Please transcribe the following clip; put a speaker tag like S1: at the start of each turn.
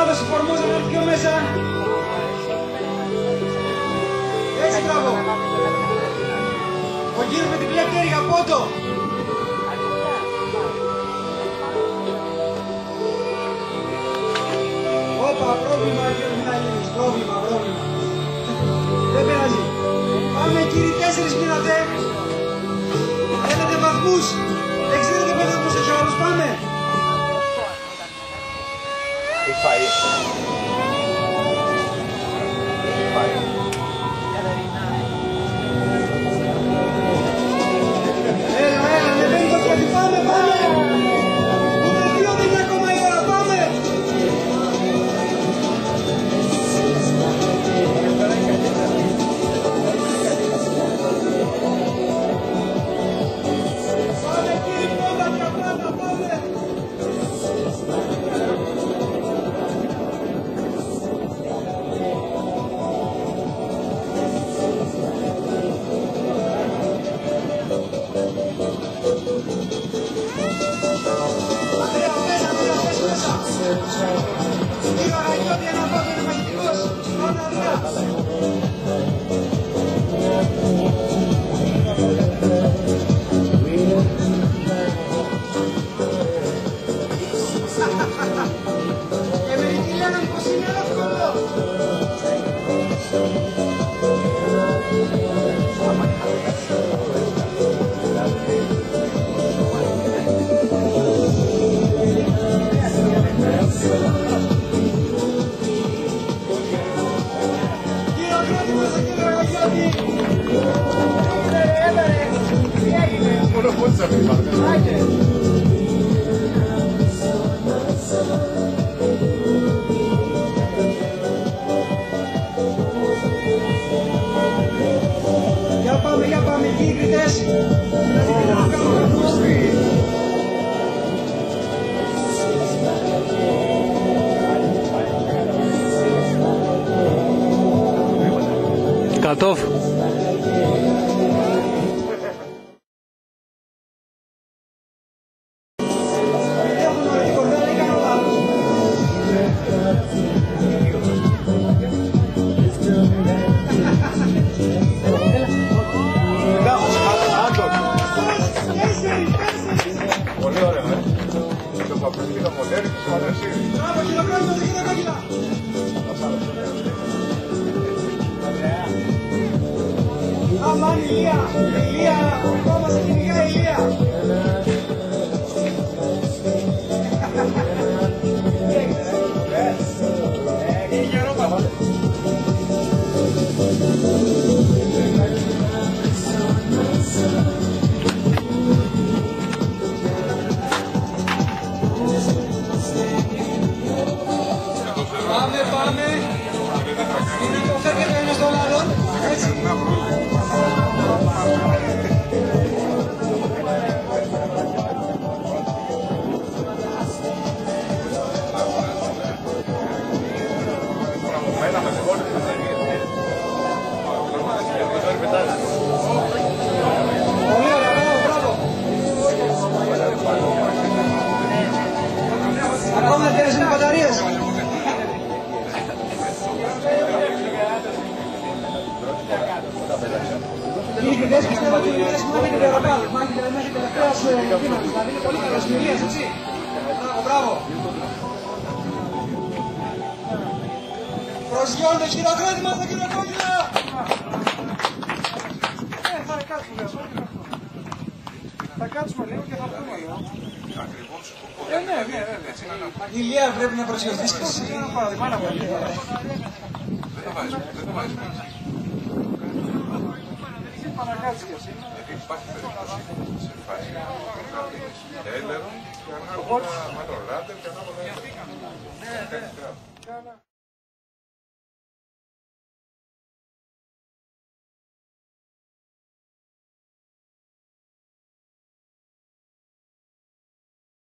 S1: ομάδα σου Φορμόζα να έρθει πιο μέσα. Έτσι, μπράβο. Ο γύρος με την μπλε πτέρυγα, πότο. Όπα, πρόβλημα, κύριε Μιναγίνης, πρόβλημα. Δεν πειράζει. Πάμε, κύριοι, 4 μείνατε. Έχετε βαθμούς. Δεν ξέρετε πότε θα έχει άλλος, πάμε.
S2: Έχει φαΐ.
S1: Έλα, ανεβαίνει το πιάτι, πάμε. Ούτε 2 δεν είναι ακόμα η ώρα, πάμε. Πάμε, κύριοι, πόντα, πάμε. Για πάμε, κύριοι κριτές.
S3: Κατόφ.
S2: Πολύ ωραίο, το παππούδι και το μοντέρι και το αδερσίδι.
S1: Μπράβο, χειροκρότημα, χειροκρότημα. Αμάν, Ηλία, ο μας κυνηγά Ηλία. Πάμε. Μην αποφεύγετε ένας τον άλλον. Έτσι. Πολύ ωραία, μπράβο. Ακόμα δεν είναι μπαταρίες. Οι κριτές πιστεύω ότι είναι σημαντική παραπάνω. Μάχεται μέχρι τελευταίας κίνησης. Δηλαδή είναι πολύ καλές φιλίες, έτσι. Μπράβο. Προσγειώνται χειροκρότημα στα χειροκρότημα.
S4: Θα κάτσουμε λίγο και θα πούμε λίγο. Ναι, βέβαια.
S1: Ηλία, πρέπει να προσγειωθείς και εσύ.
S4: Δεν
S2: το βάζεις.
S4: Παρακάτσε και εσύ.
S2: Γιατί υπάρχει περίπτωση σε φάση έλερο και ανάποδα με τον ράντερ και ανάποδα.